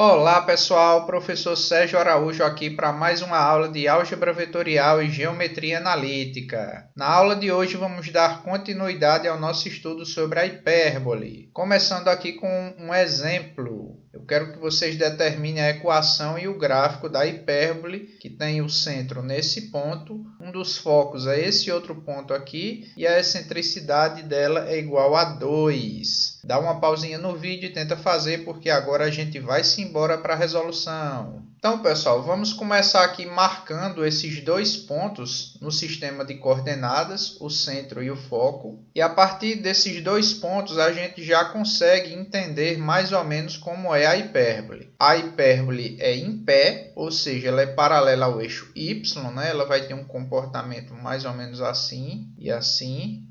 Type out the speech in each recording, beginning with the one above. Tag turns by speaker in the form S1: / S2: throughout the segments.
S1: Olá pessoal, professor Sérgio Araújo aqui para mais uma aula de álgebra vetorial e geometria analítica. Na aula de hoje vamos dar continuidade ao nosso estudo sobre a hipérbole. Começando aqui com um exemplo. Eu quero que vocês determinem a equação e o gráfico da hipérbole, que tem o centro nesse ponto, um dos focos é esse outro ponto aqui, e a excentricidade dela é igual a 2. Dá uma pausinha no vídeo e tenta fazer, porque agora a gente vai se embora para a resolução. Então, pessoal, vamos começar aqui marcando esses dois pontos no sistema de coordenadas, o centro e o foco. E a partir desses dois pontos, a gente já consegue entender mais ou menos como é a hipérbole. A hipérbole é em pé, ou seja, ela é paralela ao eixo y, né? Ela vai ter um comportamento mais ou menos assim e assim.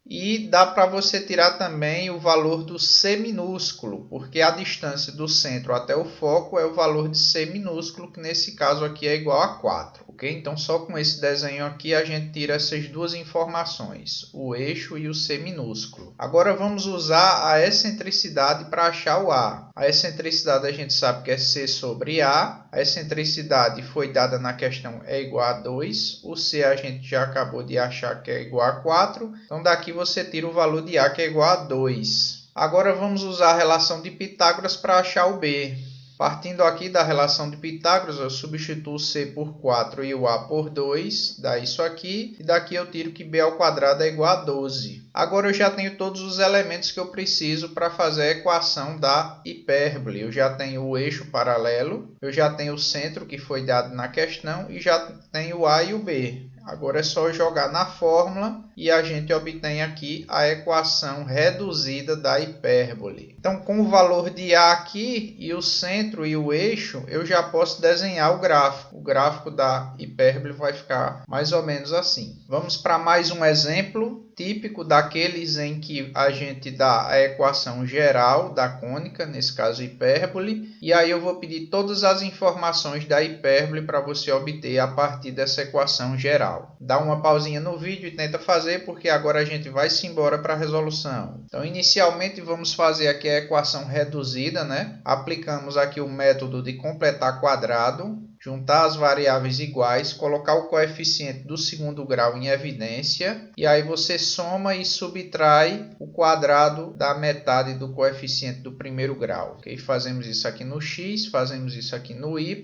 S1: E dá para você tirar também o valor do C minúsculo, porque a distância do centro até o foco é o valor de C minúsculo, que nesse caso aqui é igual a 4. Ok? Então, só com esse desenho aqui a gente tira essas duas informações, o eixo e o C minúsculo. Agora vamos usar a excentricidade para achar o A. A excentricidade a gente sabe que é C sobre A. A excentricidade foi dada na questão é igual a 2. O C a gente já acabou de achar que é igual a 4. Então, daqui você tira o valor de A, que é igual a 2. Agora vamos usar a relação de Pitágoras para achar o B. Partindo aqui da relação de Pitágoras, eu substituo o C por 4 e o A por 2, dá isso aqui. E daqui eu tiro que B ao quadrado é igual a 12. Agora eu já tenho todos os elementos que eu preciso para fazer a equação da hipérbole. Eu já tenho o eixo paralelo, eu já tenho o centro que foi dado na questão e já tenho o A e o B. Agora é só jogar na fórmula e a gente obtém aqui a equação reduzida da hipérbole. Então, com o valor de A aqui e o centro e o eixo, eu já posso desenhar o gráfico. O gráfico da hipérbole vai ficar mais ou menos assim. Vamos para mais um exemplo típico daqueles em que a gente dá a equação geral da cônica, nesse caso hipérbole, e aí eu vou pedir todas as informações da hipérbole para você obter a partir dessa equação geral. Dá uma pausinha no vídeo e tenta fazer, porque agora a gente vai se embora para a resolução. Então, inicialmente vamos fazer aqui a equação reduzida, né? Aplicamos aqui o método de completar quadrado, juntar as variáveis iguais, colocar o coeficiente do segundo grau em evidência, e aí você soma e subtrai o quadrado da metade do coeficiente do primeiro grau. Okay? Fazemos isso aqui no x, fazemos isso aqui no y,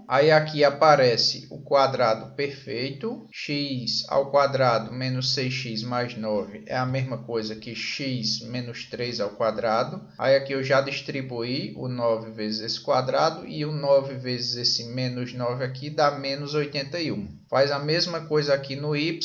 S1: aí aqui aparece o quadrado perfeito, x ao quadrado menos 6x mais 9 é a mesma coisa que x menos 3 ao quadrado, aí aqui eu já distribuí o 9 vezes esse quadrado, e o 9 vezes esse menos 9 aqui dá menos 81. Faz a mesma coisa aqui no y,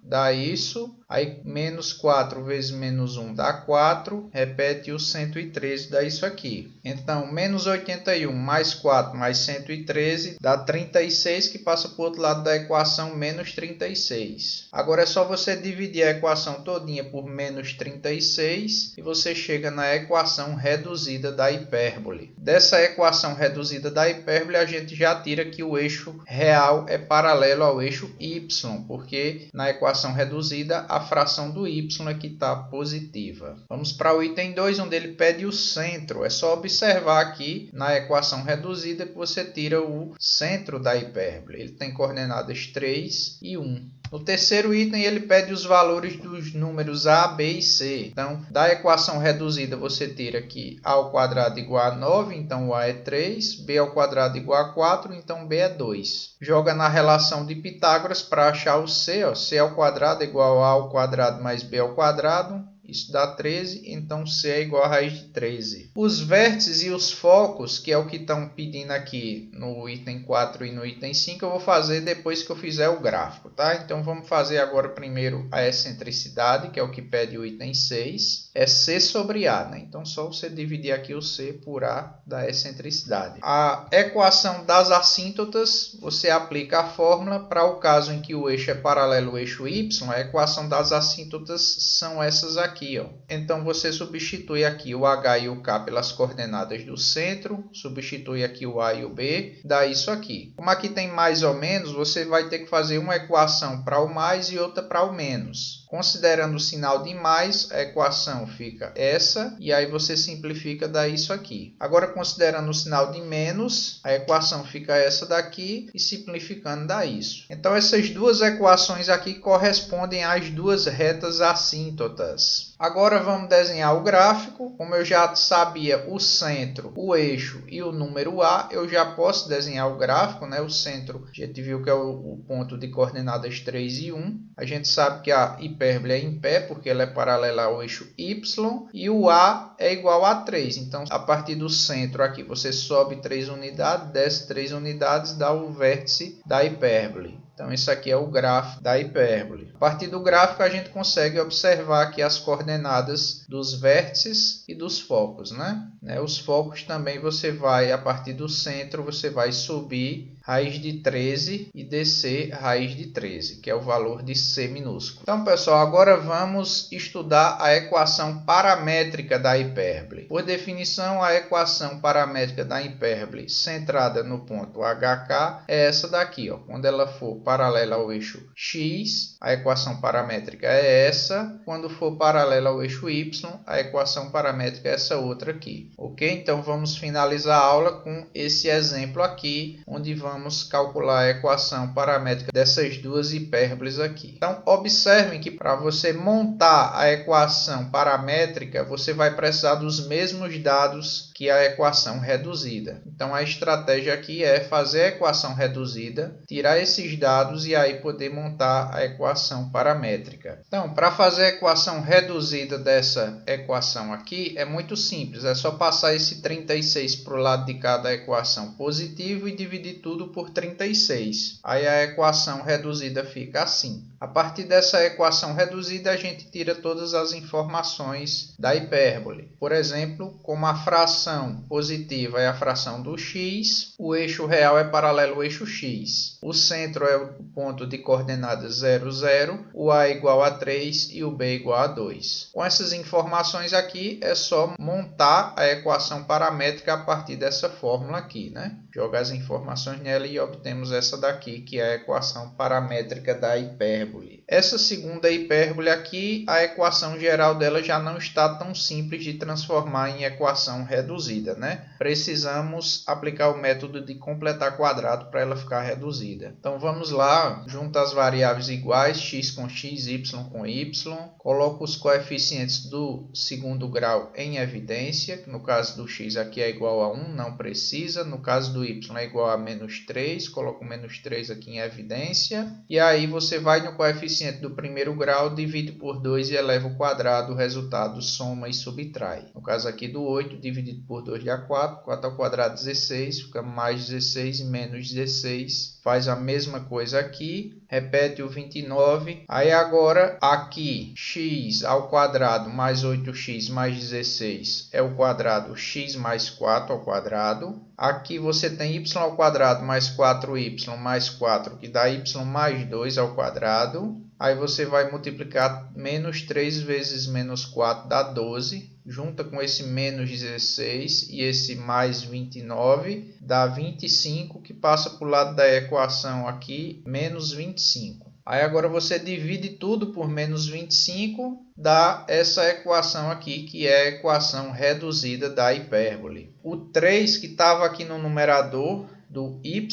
S1: dá isso. Aí, menos 4 vezes menos 1 dá 4. Repete o 113, dá isso aqui. Então, menos 81 mais 4 mais 113 dá 36, que passa para o outro lado da equação, menos 36. Agora é só você dividir a equação todinha por menos 36 e você chega na equação reduzida da hipérbole. Dessa equação reduzida da hipérbole, a gente já tira que o eixo real é paralelo ao eixo y, porque na equação reduzida a fração do y é que está positiva. Vamos para o item 2, onde ele pede o centro. É só observar aqui na equação reduzida que você tira o centro da hipérbole. Ele tem coordenadas 3 e 1. No terceiro item, ele pede os valores dos números a, b e c. Então, da equação reduzida, você tira que a ao quadrado igual a 9, então o a é 3. B ao quadrado igual a 4, então b é 2. Joga na relação de Pitágoras para achar o c. C ao quadrado igual a ao quadrado mais b ao quadrado. Isso dá 13, então C é igual a raiz de 13. Os vértices e os focos, que é o que estão pedindo aqui no item 4 e no item 5, eu vou fazer depois que eu fizer o gráfico, tá? Então, vamos fazer agora primeiro a excentricidade, que é o que pede o item 6. É C sobre A, né? Então, só você dividir aqui o C por A da excentricidade. A equação das assíntotas, você aplica a fórmula para o caso em que o eixo é paralelo ao eixo Y. A equação das assíntotas são essas aqui, ó. Então, você substitui aqui o H e o K pelas coordenadas do centro, substitui aqui o A e o B, dá isso aqui. Como aqui tem mais ou menos, você vai ter que fazer uma equação para o mais e outra para o menos. Considerando o sinal de mais, a equação fica essa, e aí você simplifica, dá isso aqui. Agora, considerando o sinal de menos, a equação fica essa daqui, e simplificando dá isso. Então, essas duas equações aqui correspondem às duas retas assíntotas. Agora vamos desenhar o gráfico. Como eu já sabia o centro, o eixo e o número A, eu já posso desenhar o gráfico, né? O centro, a gente viu que é o ponto de coordenadas 3 e 1. A gente sabe que a hipérbole é em pé, porque ela é paralela ao eixo Y, e o A é igual a 3. Então, a partir do centro aqui, você sobe 3 unidades, desce 3 unidades, dá o vértice da hipérbole. Então, isso aqui é o gráfico da hipérbole. A partir do gráfico, a gente consegue observar aqui as coordenadas dos vértices e dos focos, né? Os focos também você vai, a partir do centro, você vai subir raiz de 13 e descer raiz de 13, que é o valor de C minúsculo. Então, pessoal, agora vamos estudar a equação paramétrica da hipérbole. Por definição, a equação paramétrica da hipérbole centrada no ponto HK é essa daqui, ó. Quando ela for paralela ao eixo X, a equação paramétrica é essa. Quando for paralela ao eixo Y, a equação paramétrica é essa outra aqui. Ok? Então, vamos finalizar a aula com esse exemplo aqui, onde vamos calcular a equação paramétrica dessas duas hipérboles aqui. Então, observem que para você montar a equação paramétrica, você vai precisar dos mesmos dados que a equação reduzida. Então, a estratégia aqui é fazer a equação reduzida, tirar esses dados e aí poder montar a equação paramétrica. Então, para fazer a equação reduzida dessa equação aqui, é muito simples. É só passar esse 36 para o lado de cada equação positivo e dividir tudo por 36. Aí a equação reduzida fica assim. A partir dessa equação reduzida, a gente tira todas as informações da hipérbole. Por exemplo, como a fração positiva é a fração do x, o eixo real é paralelo ao eixo x. O centro é o ponto de coordenadas 0, 0, o a é igual a 3 e o b é igual a 2. Com essas informações aqui, é só montar a equação paramétrica a partir dessa fórmula aqui, né? Joga as informações nela e obtemos essa daqui, que é a equação paramétrica da hipérbole. Essa segunda hipérbole aqui, a equação geral dela já não está tão simples de transformar em equação reduzida, né? Precisamos aplicar o método de completar quadrado para ela ficar reduzida. Então vamos lá, junta as variáveis iguais, x com x, y com y, coloco os coeficientes do segundo grau em evidência, que no caso do x aqui é igual a 1, não precisa, no caso do y é igual a menos 3, coloco menos 3 aqui em evidência, e aí você vai no coeficiente do primeiro grau, divide por 2 e eleva ao quadrado, o resultado soma e subtrai. No caso aqui do 8, dividido por 2 dá 4, 4 ao quadrado 16, fica mais 16 e menos 16. Faz a mesma coisa aqui, repete o 29. Aí agora aqui, x ao quadrado mais 8x mais 16 é o quadrado x mais 4 ao quadrado. Aqui você tem y ao quadrado mais 4y mais 4, que dá y mais 2 ao quadrado. Aí você vai multiplicar menos 3 vezes menos 4 dá 12. Junta com esse menos 16 e esse mais 29, dá 25, que passa para o lado da equação aqui, menos 25. Aí agora você divide tudo por menos 25, dá essa equação aqui, que é a equação reduzida da hipérbole. O 3 que estava aqui no numerador do y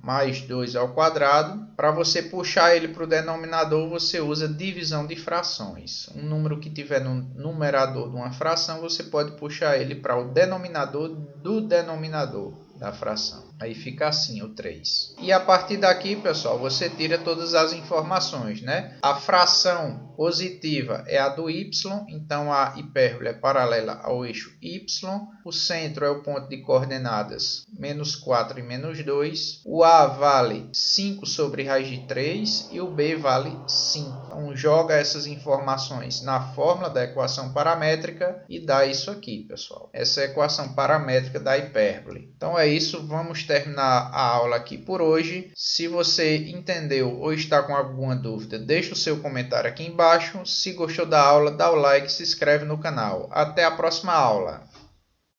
S1: mais 2 ao quadrado, para você puxar ele para o denominador, você usa divisão de frações. Um número que tiver no numerador de uma fração, você pode puxar ele para o denominador do denominador da fração. Aí fica assim o 3. E a partir daqui, pessoal, você tira todas as informações, né? A fração positiva é a do y, então a hipérbole é paralela ao eixo y. O centro é o ponto de coordenadas menos 4 e menos 2. O a vale 5 sobre raiz de 3 e o b vale 5. Então, joga essas informações na fórmula da equação paramétrica e dá isso aqui, pessoal. Essa é a equação paramétrica da hipérbole. Então é isso, vamos terminar a aula aqui por hoje. Se você entendeu ou está com alguma dúvida, deixa o seu comentário aqui embaixo. Se gostou da aula, dá o like e se inscreve no canal. Até a próxima aula.